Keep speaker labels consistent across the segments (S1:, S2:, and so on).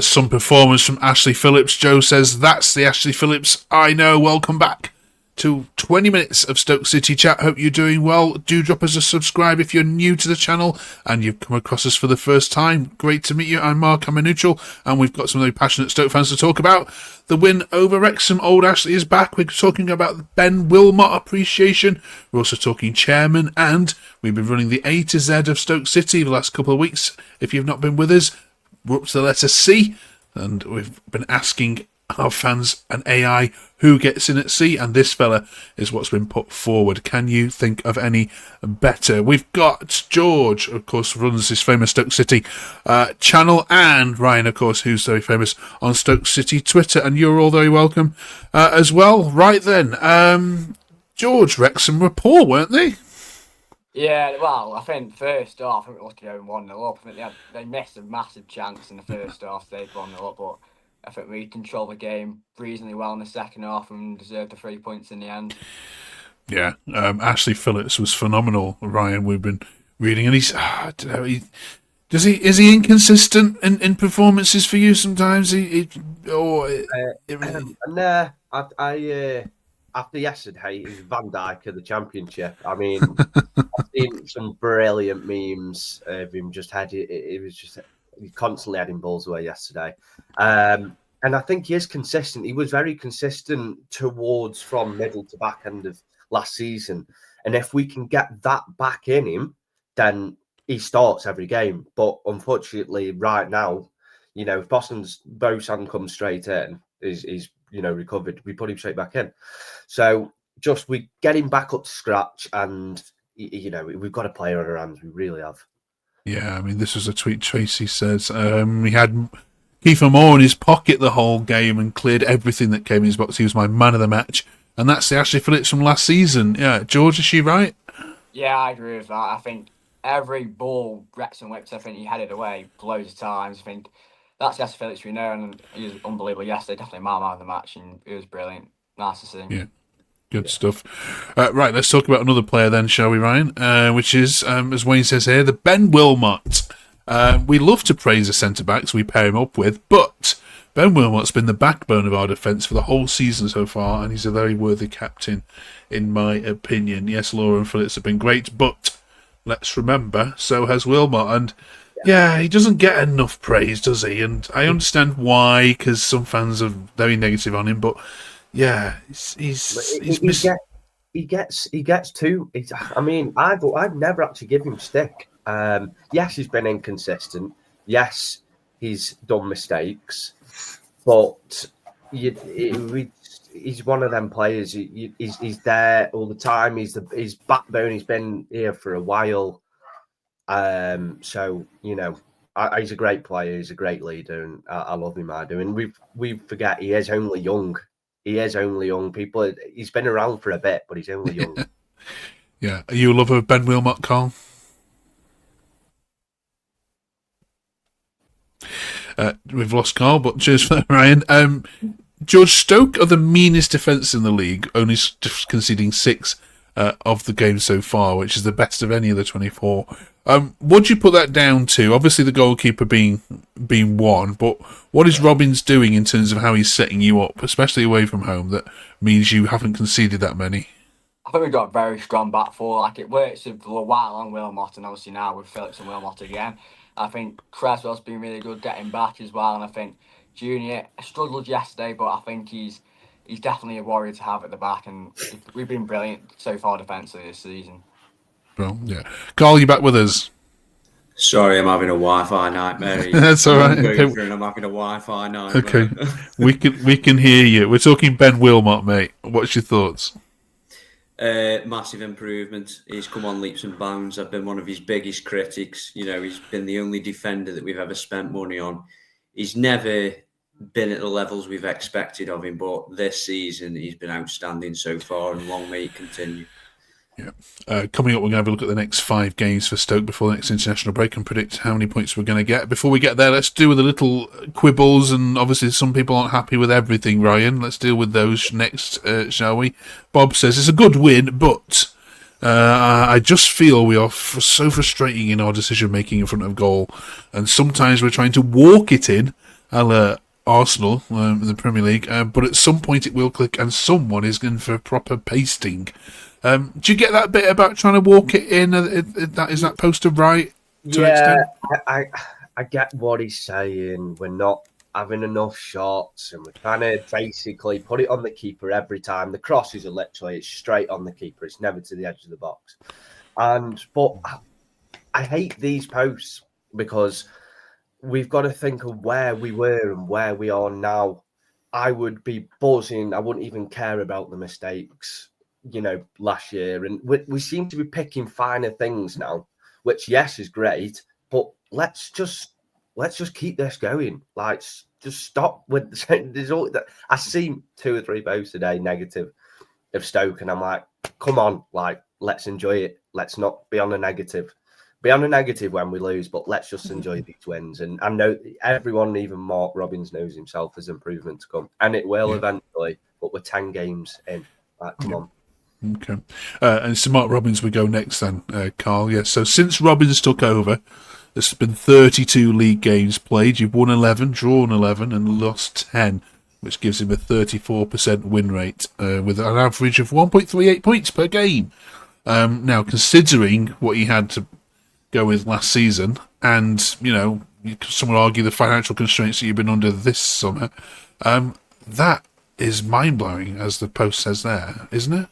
S1: Some performance from Ashley Phillips. Joe says, that's the Ashley Phillips I know. Welcome back to 20 minutes of Stoke City chat. Hope you're doing well. Do drop us a subscribe if you're new to the channel and you've come across us for the first time. Great to meet you. I'm Mark, I'm a neutral, and we've got some very passionate Stoke fans to talk about. The win over Wrexham. Old Ashley is back. We're talking about the Ben Wilmot appreciation. We're also talking chairman, and we've been running the A to Z of Stoke City the last couple of weeks. If you've not been with us, we're up to the letter C, and we've been asking our fans and AI who gets in at C, and this fella is what's been put forward. Can you think of any better? We've got George, of course, runs this famous Stoke City channel, and Ryan, of course, who's very famous on Stoke City Twitter, and you're all very welcome as well. Right then, George, Wrexham were poor, weren't they?
S2: Yeah, well, I think first half, I think we must have going 1-0 up. I think they missed a massive chance in the first half. They'd 1-0 up, but I think we controlled the game reasonably well in the second half and deserved the 3 points in the end.
S1: Yeah, Ashley Phillips was phenomenal. Ryan, we've been reading, and he's I don't know, is he inconsistent in performances for you sometimes?
S3: No, after yesterday, it was Van Dijk of the Championship. I mean, I've seen some brilliant memes of him just had it. It was just he constantly had him balls away yesterday. And I think he is consistent. He was very consistent towards from middle to back end of last season. And if we can get that back in him, then he starts every game. But unfortunately, right now, you know, if Bosan comes straight in, he's recovered, we put him straight back in. So just we get him back up to scratch, and we've got a player on our hands. We really have.
S1: Yeah, I mean, this was a tweet Tracy says. He had Kiefer Moore in his pocket the whole game and cleared everything that came in his box. He was my man of the match, and that's the Ashley Phillips from last season. Yeah, George, is she right?
S2: Yeah, I agree with that. I think every ball Wrexham whips, I think he headed away loads of times. I think that's the Ashley Phillips we know, and he was unbelievable yesterday. Definitely my man of the match, and it was brilliant. Nice to see him.
S1: Yeah. Good stuff. Right, let's talk about another player then, shall we, Ryan? Which is, as Wayne says here, the Ben Wilmot. We love to praise the centre-backs we pair him up with, but Ben Wilmot's been the backbone of our defence for the whole season so far, and he's a very worthy captain, in my opinion. Yes, Laura and Phillips have been great, but let's remember, so has Wilmot, and yeah, he doesn't get enough praise, does he? And I understand why, because some fans are very negative on him, but yeah, he
S3: gets too. I mean, I've never actually given him stick. Yes, he's been inconsistent. Yes, he's done mistakes, but he's one of them players. He's there all the time. He's backbone. He's been here for a while. So he's a great player. He's a great leader, and I love him. I do. And we forget he is only young. He is only young. He's been around for a bit, but he's only young.
S1: Yeah. Are you a lover of Ben Wilmot, Carl? We've lost Carl, but cheers for that, Ryan. George, Stoke are the meanest defence in the league, only conceding 6 of the game so far, which is the best of any of the 24. What do you put that down to? Obviously, the goalkeeper being one, but what is Robbins doing in terms of how he's setting you up, especially away from home, that means you haven't conceded that many?
S2: I think we've got a very strong back four. Like, it works for a while on Wilmot, and obviously now with Phillips and Wilmot again. I think Creswell's been really good getting back as well, and I think Junior struggled yesterday, but I think he's definitely a warrior to have at the back, and we've been brilliant so far defensively this season.
S1: Well, yeah. Carl, you back with us?
S4: Sorry, I'm having a Wi-Fi nightmare.
S1: That's all right.
S4: Okay. And I'm having a Wi-Fi nightmare.
S1: Okay, we can hear you. We're talking Ben Wilmot, mate. What's your thoughts?
S4: Massive improvement. He's come on leaps and bounds. I've been one of his biggest critics. He's been the only defender that we've ever spent money on. He's never been at the levels we've expected of him, but this season he's been outstanding so far, and long may it continue.
S1: Yeah. Coming up, we're going to have a look at the next 5 games for Stoke before the next international break and predict how many points we're going to get. Before we get there, let's deal with the little quibbles, and obviously some people aren't happy with everything, Ryan. Let's deal with those next, shall we? Bob says, it's a good win, but I just feel we are so frustrating in our decision-making in front of goal, and sometimes we're trying to walk it in Arsenal in the Premier League, but at some point it will click and someone is going for a proper pasting. Do you get that bit about trying to walk it in? Is that poster right to an extent?
S3: I get what he's saying. We're not having enough shots and we're trying to basically put it on the keeper every time. The crosses are literally, it's straight on the keeper. It's never to the edge of the box. But I hate these posts because we've got to think of where we were and where we are now. I would be buzzing. I wouldn't even care about the mistakes, last year. And we seem to be picking finer things now, which, yes, is great. But let's just keep this going. Like, just stop with there's all that. I see 2 or 3 posts a day negative of Stoke, and I'm like, come on, like, let's enjoy it. Let's not be on a negative. Be on a negative when we lose, but let's just enjoy these wins. And I know everyone, even Mark Robbins, knows himself there's improvement to come, and it will eventually. But we're 10 games in. Like, come on.
S1: Okay. And so Mark Robbins would go next then, Carl. Yeah. So since Robbins took over, there's been 32 league games played. You've won 11, drawn 11, and lost 10, which gives him a 34% win rate with an average of 1.38 points per game. Now, considering what he had to go with last season, and some would argue the financial constraints that you've been under this summer, that is mind-blowing, as the post says there, isn't it?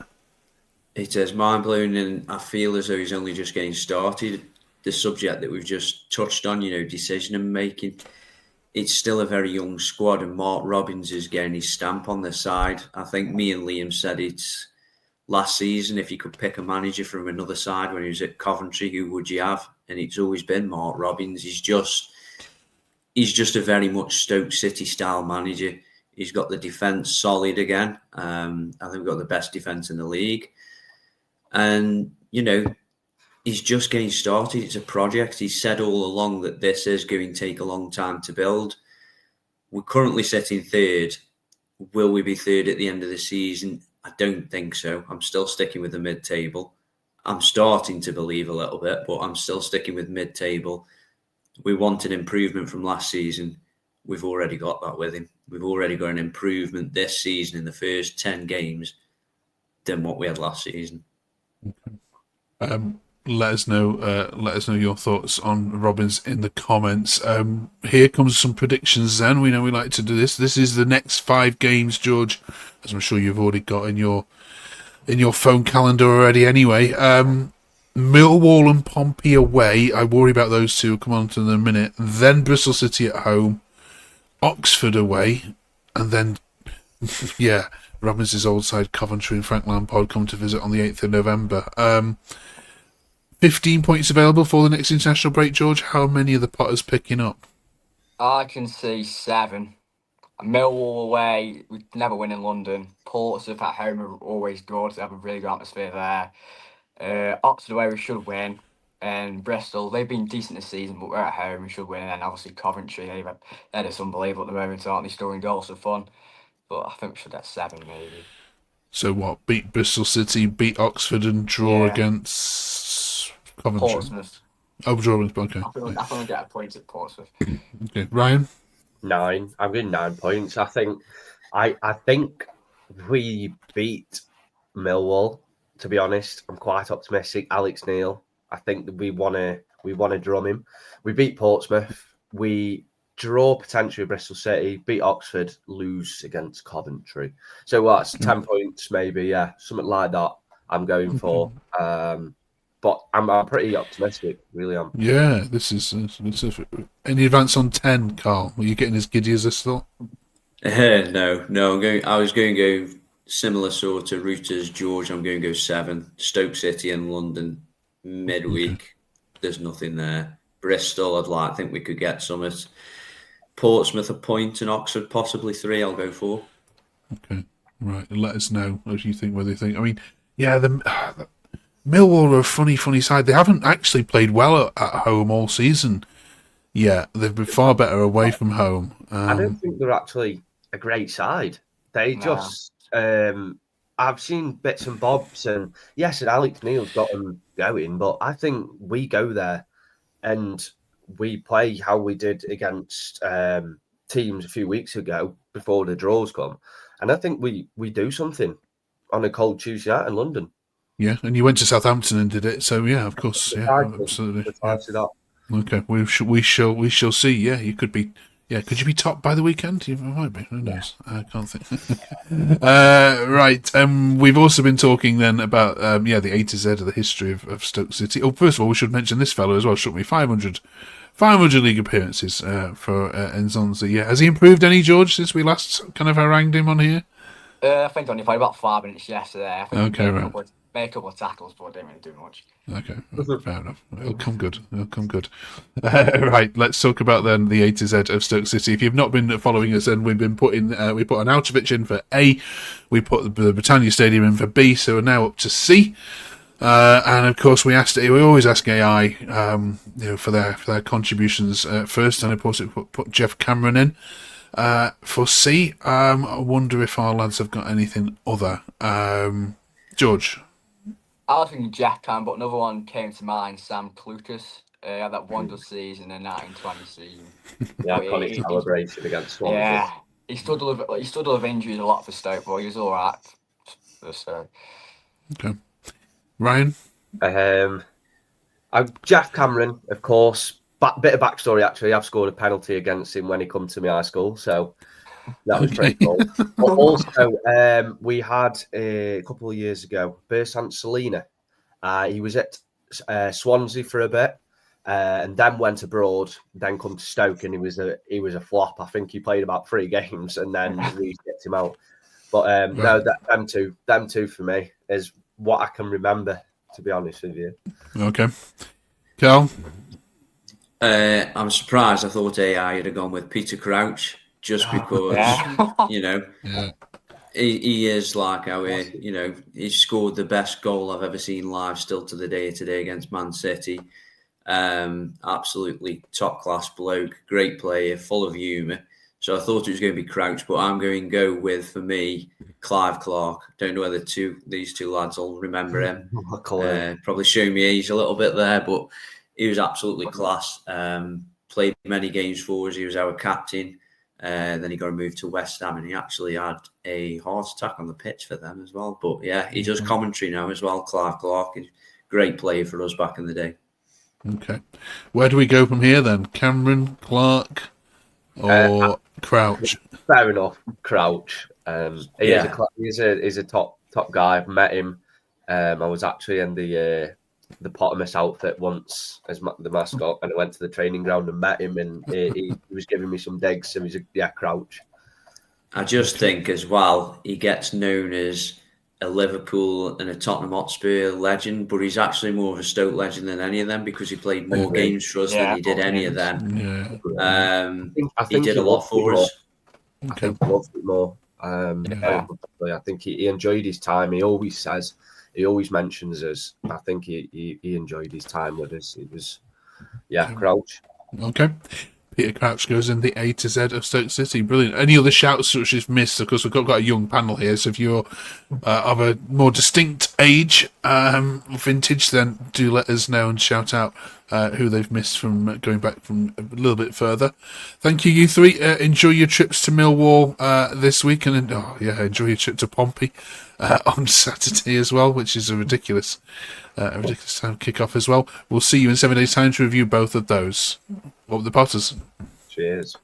S4: It is mind-blowing, and I feel as though he's only just getting started. The subject that we've just touched on, decision-making, it's still a very young squad, and Mark Robbins is getting his stamp on the side. I think me and Liam said it last season, if you could pick a manager from another side when he was at Coventry, who would you have? And it's always been Mark Robbins. He's just a very much Stoke City style manager. He's got the defence solid again. I think we've got the best defence in the league. And, he's just getting started. It's a project. He's said all along that this is going to take a long time to build. We're currently sitting third. Will we be third at the end of the season? I don't think so. I'm still sticking with the mid-table. I'm starting to believe a little bit, but I'm still sticking with mid-table. We wanted improvement from last season. We've already got that with him. We've already got an improvement this season in the first 10 games than what we had last season.
S1: Let us know your thoughts on Robbins in the comments. Here comes some predictions then. We know we like to do this. This is the next 5 games, George, as I'm sure you've already got in your phone calendar already anyway. Millwall and Pompey away. I worry about those two. We'll come on to them in a minute. Then Bristol City at home. Oxford away. And then, Robbins' old side, Coventry, and Frank Lampard come to visit on the 8th of November. 15 points available for the next international break, George. How many are the Potters picking up?
S2: I can see 7. Millwall away, we never win in London. Portsmouth at home are always good. They have a really good atmosphere there. Oxford away, we should win. And Bristol, they've been decent this season, but we're at home, we should win. And then obviously Coventry, they're just unbelievable at the moment, aren't they? Scoring goals for fun. But I think we should get 7 maybe.
S1: So what? Beat Bristol City, beat Oxford, and draw against Coventry.
S2: Portsmouth.
S1: Oh, draw against. Okay.
S2: I think we'll get a point at Portsmouth.
S1: Okay, Ryan.
S3: 9. I'm getting 9 points. I think we beat Millwall. To be honest, I'm quite optimistic. Alex Neil. I think that we wanna drum him. We beat Portsmouth. We draw potentially with Bristol City, beat Oxford, lose against Coventry. So what's 10 points maybe? Yeah, something like that. I'm going for. But I'm pretty optimistic, really am.
S1: Yeah, this is any advance on 10, Carl? Were you getting as giddy as this thought?
S4: No. I was going to go similar sort of route as George. I'm going to go 7. Stoke City and London midweek. Okay. There's nothing there. Bristol, I think we could get some. Portsmouth a point and Oxford possibly 3. I'll go 4.
S1: Okay, right. Let us know what you think. Whether you think. I mean, yeah, the Millwall are a funny side. They haven't actually played well at home all season. Yeah, they've been far better away from home.
S3: I don't think they're actually a great side. They just. I've seen bits and bobs, and yes, and Alex Neil's got them going, but I think we go there and we play how we did against teams a few weeks ago before the draws come, and I think we do something on a cold Tuesday night in London.
S1: Yeah, and you went to Southampton and did it, so yeah, of course, yeah, absolutely. Yeah. Okay, we shall see. Yeah, you could be. Yeah, could you be top by the weekend? You might be. Who knows? I can't think. Right. We've also been talking then about the A to Z of the history of Stoke City. Oh, first of all, we should mention this fellow as well. Shouldn't we? 500 league appearances for Enzonzi. Yeah, has he improved any, George, since we last kind of harangued him on here?
S2: I think only played about 5 minutes yesterday. I think
S1: okay, right.
S2: Made a couple of tackles, but didn't really do much.
S1: Okay, fair enough. It'll come good. Right, let's talk about then the A to Z of Stoke City. If you've not been following us, then we've been putting we put an Auschwitz in for A, we put the Britannia Stadium in for B, so we're now up to C. And of course, we always ask AI, for their contributions first, and of course, it put Jeff Cameron in for C. I wonder if our lads have got anything other. George.
S2: I was thinking Jack Cam, but another one came to mind, Sam Clucas. Had that wonderful season in 1920 season.
S3: Yeah, iconic celebration against Swansea.
S2: Yeah, he stood with injuries a lot for Stoke, but he was all right. So.
S1: Okay, Ryan.
S3: Jeff Cameron, of course. Bit of backstory actually. I've scored a penalty against him when he come to my high school, so that was pretty cool. But also, we had a couple of years ago, Bersant Salina. He was at Swansea for a bit, and then went abroad. Then come to Stoke, and he was a flop. I think he played about 3 games, and then we kicked him out. But no, them two for me is what I can remember. To be honest with you.
S1: Okay, Carl.
S4: I'm surprised. I thought AI had gone with Peter Crouch. Just because, he is like he scored the best goal I've ever seen live still to the day today against Man City. Absolutely top class bloke, great player, full of humour. So I thought it was going to be Crouch, but I'm going to go with, for me, Clive Clark. Don't know whether these two lads will remember him. Probably show me age a little bit there, but he was absolutely class. Played many games for us. He was our captain. Then he got moved to West Ham, and he actually had a heart attack on the pitch for them as well. But yeah, he does commentary now as well. Clive Clark, great player for us back in the day.
S1: Okay, where do we go from here then? Cameron, Clark, or Crouch?
S3: Fair enough, Crouch. He's a top guy. I've met him. I was actually in the Pottermus outfit once as the mascot, and I went to the training ground and met him, and he was giving me some digs. So he's Crouch.
S4: I just think as well, he gets known as a Liverpool and a Tottenham Hotspur legend, but he's actually more of a Stoke legend than any of them because he played more games for us than he did any of them.
S3: Yeah. I think
S4: he did a lot for us.
S3: I think he loved it more. I think he enjoyed his time. He always mentions us. I think he enjoyed his time with us. It was, Crouch.
S1: Okay. Peter Crouch goes in the A to Z of Stoke City. Brilliant. Any other shouts which you've missed? Of course, we've got a young panel here, so if you're of a more distinct age, vintage, then do let us know and shout out who they've missed from going back from a little bit further. Thank you, you three. Enjoy your trips to Millwall this week, and enjoy your trip to Pompey on Saturday as well, which is a ridiculous time kick-off as well. We'll see you in 7 days' time to review both of those. Up the Potters.
S3: Cheers.